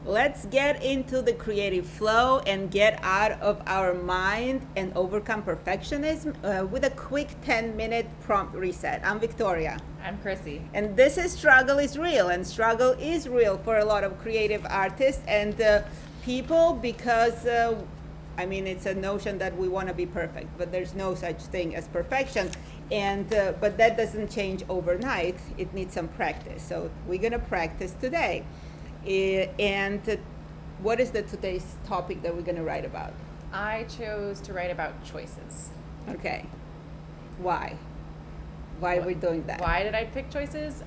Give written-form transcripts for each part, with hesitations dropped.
Let's get into the creative flow and get out of our mind and overcome perfectionism with a quick 10-minute prompt reset. I'm Victoria. I'm Chrissy. And this is Struggle is Real. And struggle is real for a lot of creative artists and people because, it's a notion that we want to be perfect, but there's no such thing as perfection. And but that doesn't change overnight. It needs some practice. So we're going to practice today. And what is today's topic that we're going to write about? I chose to write about choices. Okay. Why? Why are we doing that? Why did I pick choices?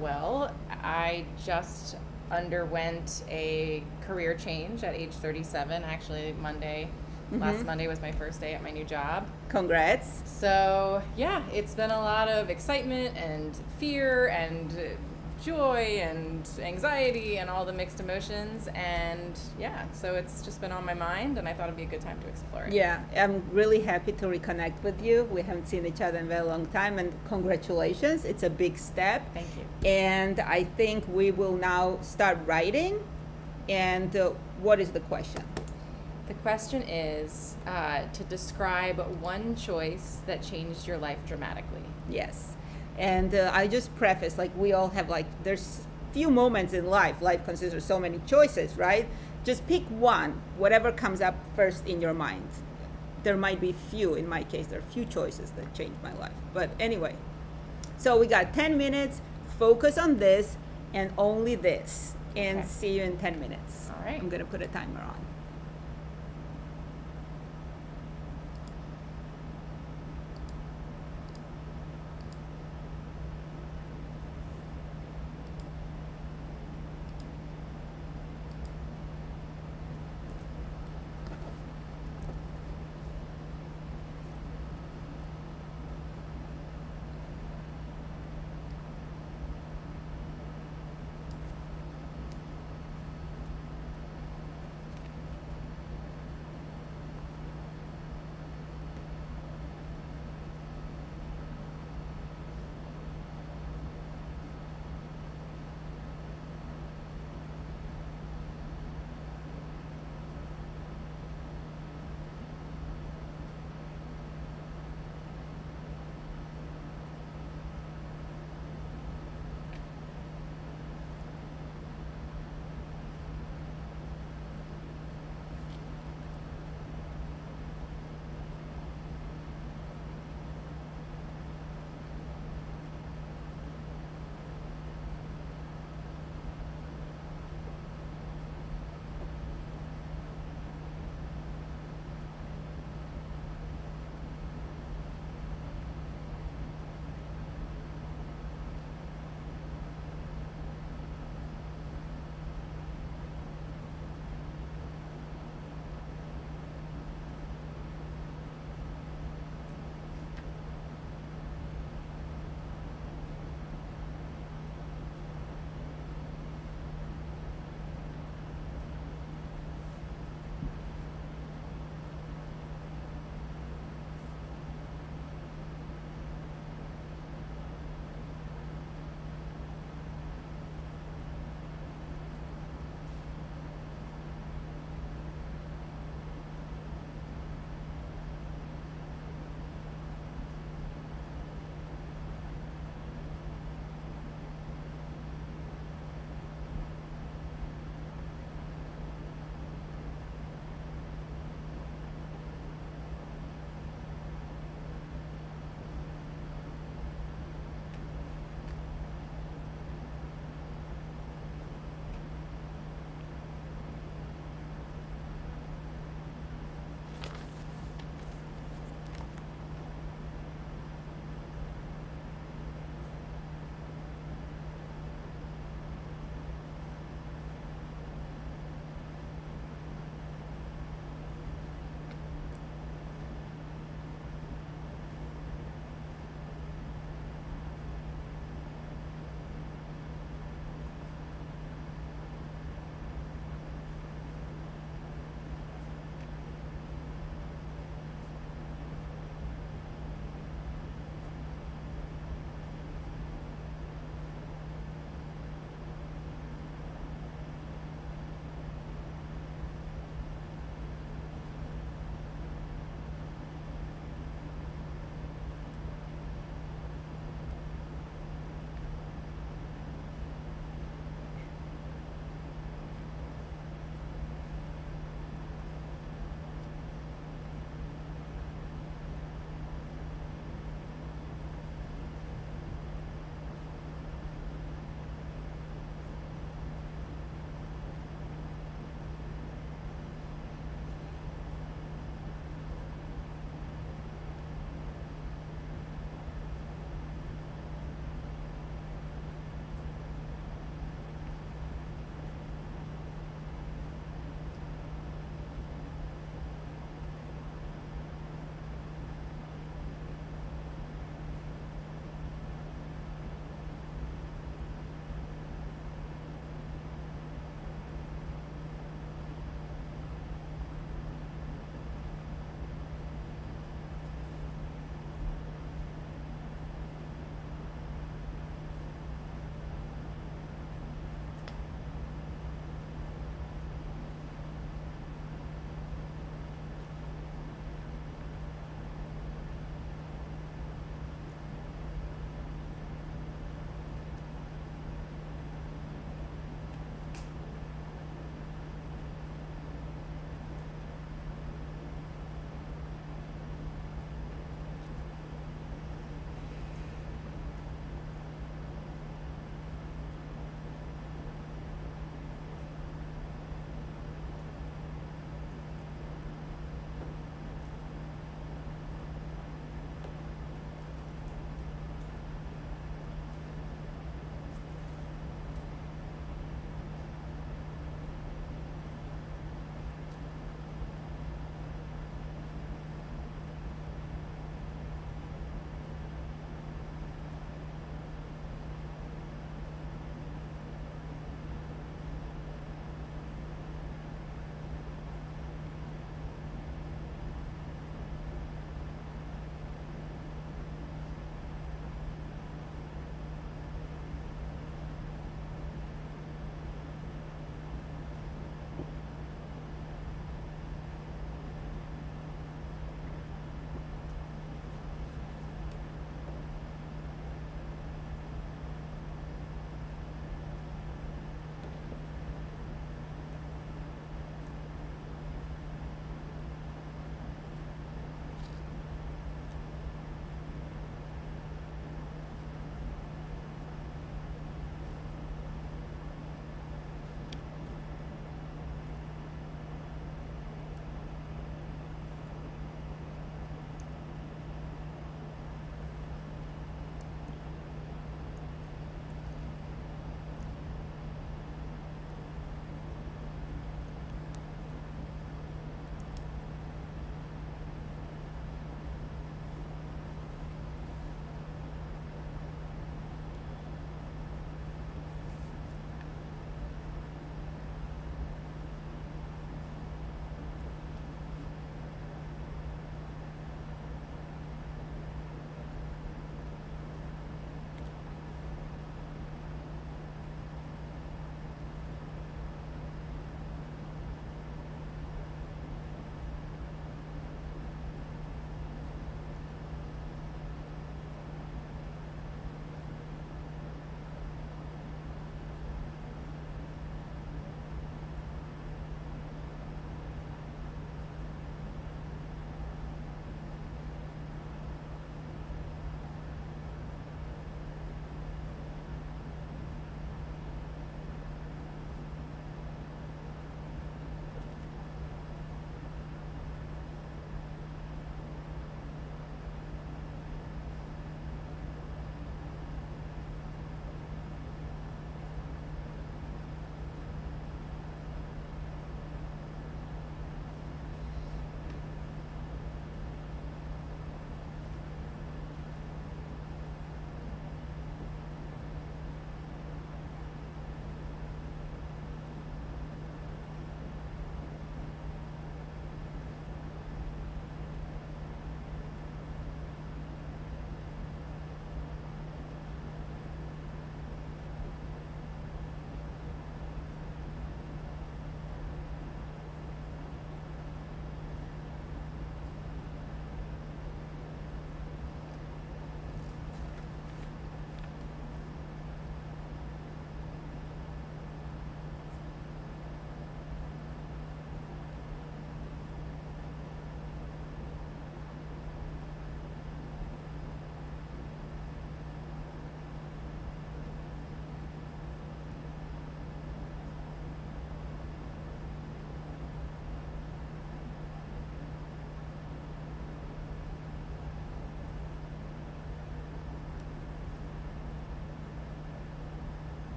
Well, I just underwent a career change at age 37. Actually, last Monday was my first day at my new job. Congrats. So, yeah, it's been a lot of excitement and fear and joy and anxiety and all the mixed emotions, and so it's just been on my mind, and I thought it'd be a good time to explore it. Yeah, I'm really happy to reconnect with you. We haven't seen each other in a very long time, and congratulations. It's a big step. Thank you. And I think we will now start writing. And what is the question? The question is to describe one choice that changed your life dramatically. Yes. And I just preface, we all have, there's few moments in life. Life consists of so many choices, right? Just pick one, whatever comes up first in your mind. There might be few. In my case, there are few choices that changed my life. But anyway, so we got 10 minutes. Focus on this and only this. And see you in 10 minutes. All right. I'm going to put a timer on.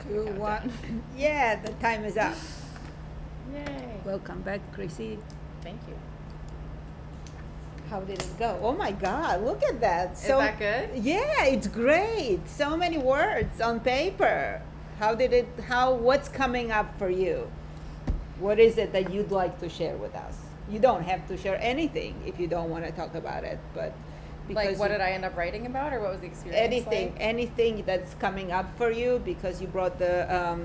Two, Countdown. one. Yeah, the time is up. Yay. Welcome back, Chrissy. Thank you. How did it go? Oh my God, look at that. Is that good? Yeah, it's great. So many words on paper. What's coming up for you? What is it that you'd like to share with us? You don't have to share anything if you don't want to talk about it, but Like, what did I end up writing about, or what was the experience anything, like? anything that's coming up for you, because you brought the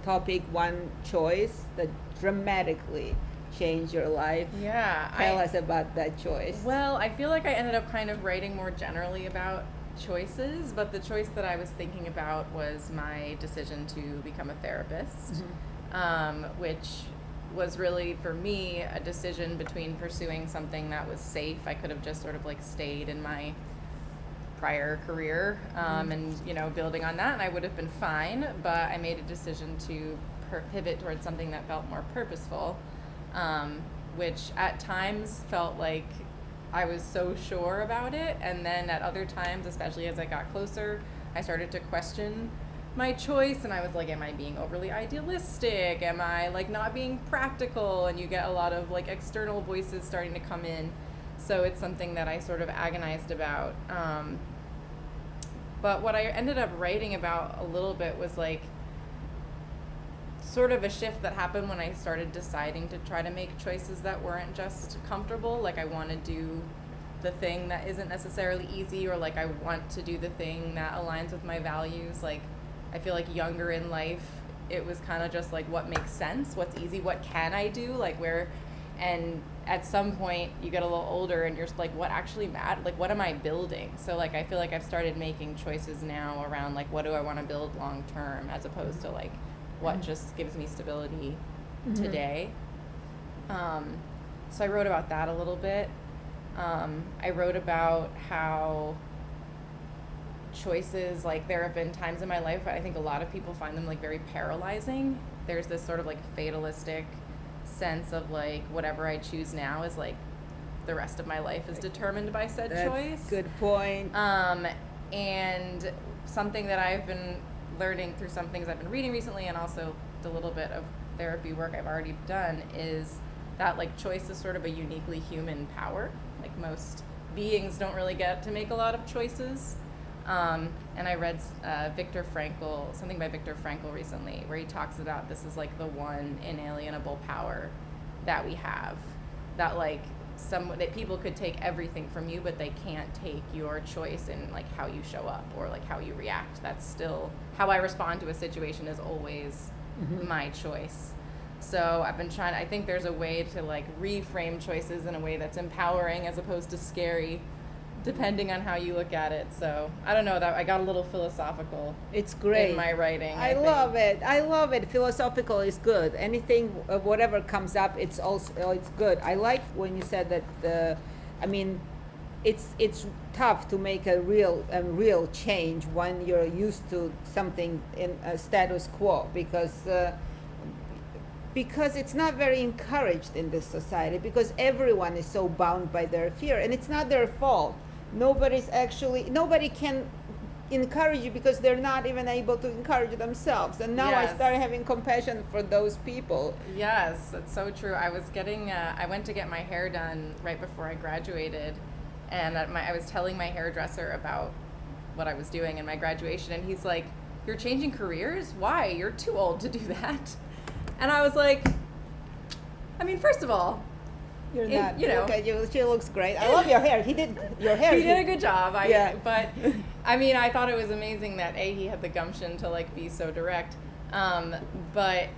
topic one choice that dramatically changed your life. Yeah. Tell us about that choice. Well, I feel like I ended up kind of writing more generally about choices, but the choice that I was thinking about was my decision to become a therapist, which was really, for me, a decision between pursuing something that was safe. I could have just sort of like stayed in my prior career and, you know, building on that, and I would have been fine, but I made a decision to pivot towards something that felt more purposeful, which at times felt like I was so sure about it, and then at other times, especially as I got closer, I started to question my choice, and I was like, am I being overly idealistic? Am I like not being practical? And you get a lot of like external voices starting to come in, so it's something that I sort of agonized about. But what I ended up writing about a little bit was like sort of a shift that happened when I started deciding to try to make choices that weren't just comfortable. Like, I want to do the thing that isn't necessarily easy, or like I want to do the thing that aligns with my values. Like, I feel like younger in life, it was kind of just like what makes sense, what's easy, what can I do, like and at some point you get a little older and you're just like, what actually matters? Like, what am I building? So like, I feel like I've started making choices now around like, what do I want to build long term, as opposed to like, what just gives me stability today. So I wrote about that a little bit. I wrote about how choices, like, there have been times in my life, I think a lot of people find them like very paralyzing. There's this sort of like fatalistic sense of like, whatever I choose now is like the rest of my life is determined by said choice. Good point. And something that I've been learning through some things I've been reading recently, and also the little bit of therapy work I've already done, is that like choice is sort of a uniquely human power. Like, most beings don't really get to make a lot of choices. And I read Viktor Frankl, something by Viktor Frankl recently, where he talks about this is like the one inalienable power that we have, that like that people could take everything from you, but they can't take your choice in like how you show up or like how you react. That's still how I respond to a situation, is always my choice. So I've been trying, I think there's a way to like reframe choices in a way that's empowering as opposed to scary, depending on how you look at it. So I don't know, that I got a little philosophical. It's great In my writing. I love it. I love it. Philosophical is good. Anything, whatever comes up, it's good. I like when you said that. It's tough to make a real change when you're used to something in a status quo, because it's not very encouraged in this society, because everyone is so bound by their fear, and it's not their fault. Nobody can encourage you because they're not even able to encourage themselves. And now Yes. I started having compassion for those people. Yes, that's so true. I went to get my hair done right before I graduated, and I was telling my hairdresser about what I was doing in my graduation, and he's like, "You're changing careers? Why? You're too old to do that." And I was like, I mean, first of all, You're not, you know. Okay, she looks great. I love your hair. He did your hair. He did a good job. Yeah. But I mean, I thought it was amazing that he had the gumption to like be so direct. But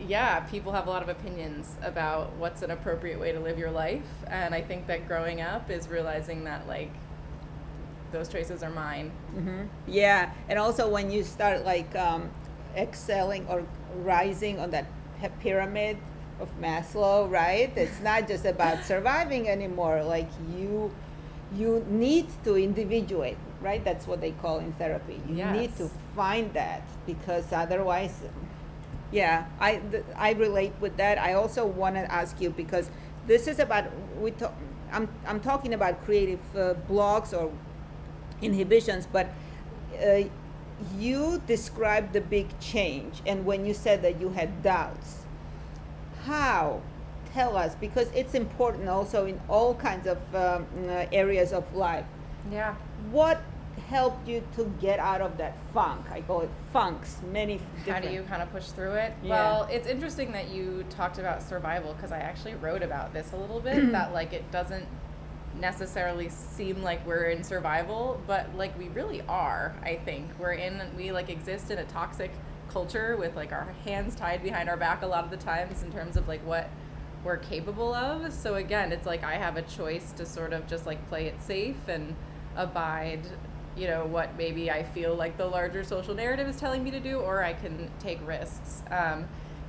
yeah, people have a lot of opinions about what's an appropriate way to live your life, and I think that growing up is realizing that like those choices are mine. Yeah, and also when you start like excelling or rising on that pyramid of Maslow, right? It's not just about surviving anymore. Like you need to individuate, right? That's what they call in therapy. You Yes. need to find that, because otherwise, yeah, I relate with that. I also want to ask you, because this is about I'm talking about creative blocks or inhibitions, but you described the big change, and when you said that you had doubts, how? Tell us, because it's important also in all kinds of areas of life. Yeah. What helped you to get out of that funk? I call it funks. Many How different. do you kind of push through it? Yeah. Well, it's interesting that you talked about survival, because I actually wrote about this a little bit, that like it doesn't necessarily seem like we're in survival, but like we really are. I think we like exist in a toxic culture with like our hands tied behind our back a lot of the times in terms of like what we're capable of. So again, it's like I have a choice to sort of just like play it safe and abide, you know, what maybe I feel like the larger social narrative is telling me to do, or I can take risks.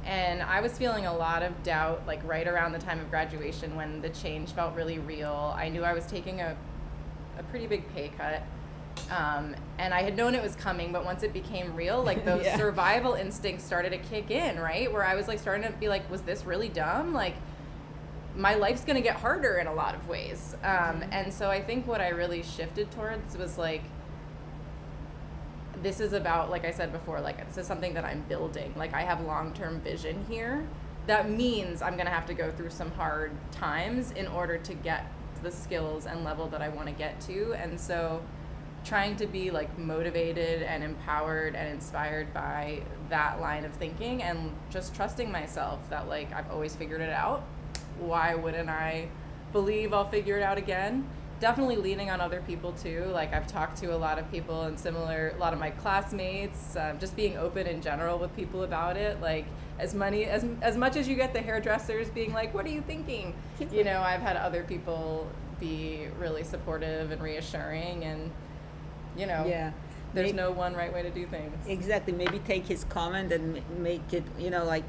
And I was feeling a lot of doubt, like right around the time of graduation when the change felt really real. I knew I was taking a pretty big pay cut. And I had known it was coming, but once it became real, like those Yeah. survival instincts started to kick in, right? Where I was like starting to be like, was this really dumb? Like, my life's gonna get harder in a lot of ways. And so I think what I really shifted towards was like, this is about, like I said before, like this is something that I'm building. Like I have long-term vision here. That means I'm gonna have to go through some hard times in order to get the skills and level that I wanna get to. And so trying to be like motivated and empowered and inspired by that line of thinking, and just trusting myself that like I've always figured it out. Why wouldn't I believe I'll figure it out again? Definitely leaning on other people too. Like I've talked to a lot of people and a lot of my classmates, just being open in general with people about it. Like as much as you get the hairdressers being like, what are you thinking? You know, I've had other people be really supportive and reassuring, and you know, Yeah. there's Maybe- no one right way to do things. Exactly. Maybe take his comment and make it, you know, like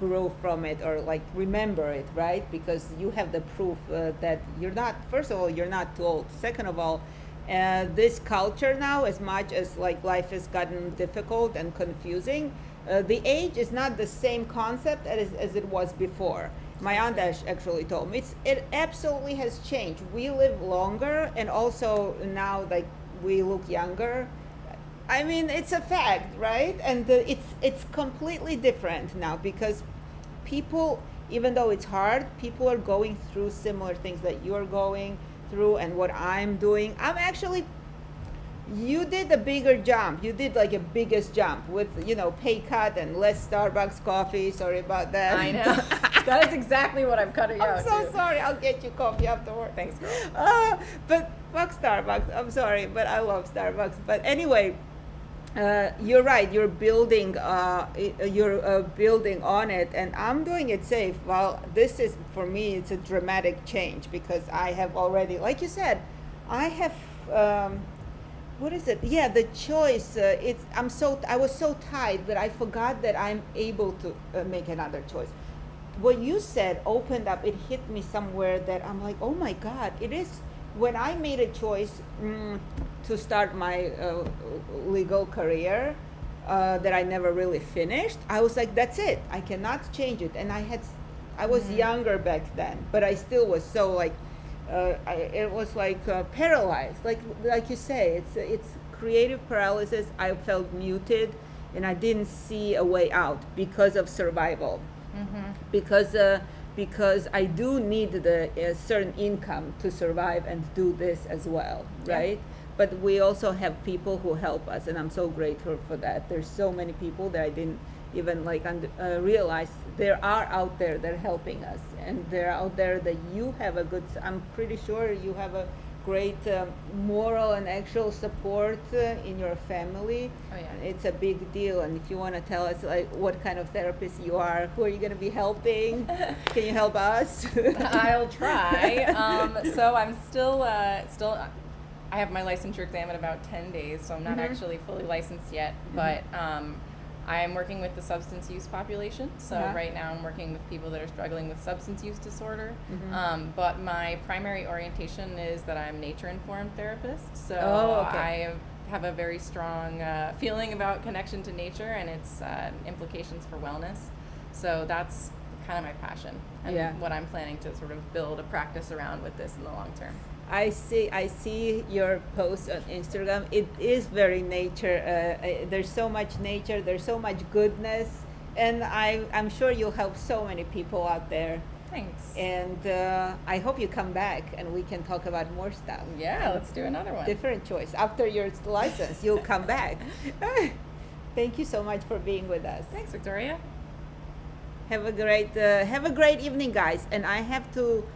grow from it, or like remember it, right? Because you have the proof that you're not, first of all, you're not too old. Second of all, this culture now, as much as like life has gotten difficult and confusing, the age is not the same concept as it was before. My aunt actually told me it absolutely has changed. We live longer, and also now like we look younger. I mean, it's a fact, right? And it's completely different now, because people, even though it's hard, people are going through similar things that you're going through and what I'm doing. You did a bigger jump. You did like a biggest jump with, you know, pay cut and less Starbucks coffee. Sorry about that. I know. That is exactly what I'm cutting out. I'm so too. sorry. I'll get you coffee afterward. Thanks, girl. But fuck Starbucks. I'm sorry, but I love Starbucks. But anyway, you're right. You're building. You're building on it, and I'm doing it safe. Well, this is for me. It's a dramatic change, because I have already, like you said, I have. What is it? Yeah, the choice. I was so tied that I forgot that I'm able to make another choice. What you said opened up. It hit me somewhere that I'm like, oh my God! It is when I made a choice to start my legal career that I never really finished. I was like, that's it. I cannot change it. And I was younger back then, but I still was so like. It was like paralyzed, like you say, it's creative paralysis. I felt muted, and I didn't see a way out because of survival. Because I do need the certain income to survive and do this as well, right? Yeah. But we also have people who help us, and I'm so grateful for that. There's so many people that I didn't even like realize there are out there that are helping us, and they're out there that you have a good. I'm pretty sure you have a great moral and actual support in your family. Oh, yeah. It's a big deal. And if you want to tell us like what kind of therapist you are, who are you going to be helping? Can you help us? I'll try. So I'm still. I have my licensure exam in about 10 days, so I'm not actually fully licensed yet. But I am working with the substance use population. So right now I'm working with people that are struggling with substance use disorder. But my primary orientation is that I'm nature-informed therapist. So I have a very strong feeling about connection to nature and its implications for wellness. So that's kind of my passion and Yeah. what I'm planning to sort of build a practice around with this in the long term. I see your posts on Instagram. It is very nature. There's so much nature. There's so much goodness, and I'm sure you'll help so many people out there. Thanks. And I hope you come back and we can talk about more stuff. Yeah, let's do another one. Different choice. After your license, you'll come back. Thank you so much for being with us. Thanks, Victoria. Have a great evening, guys. And I have to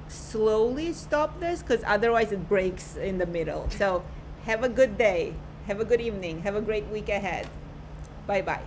slowly stop this because otherwise it breaks in the middle. So have a good day. Have a good evening. Have a great week ahead. Bye bye.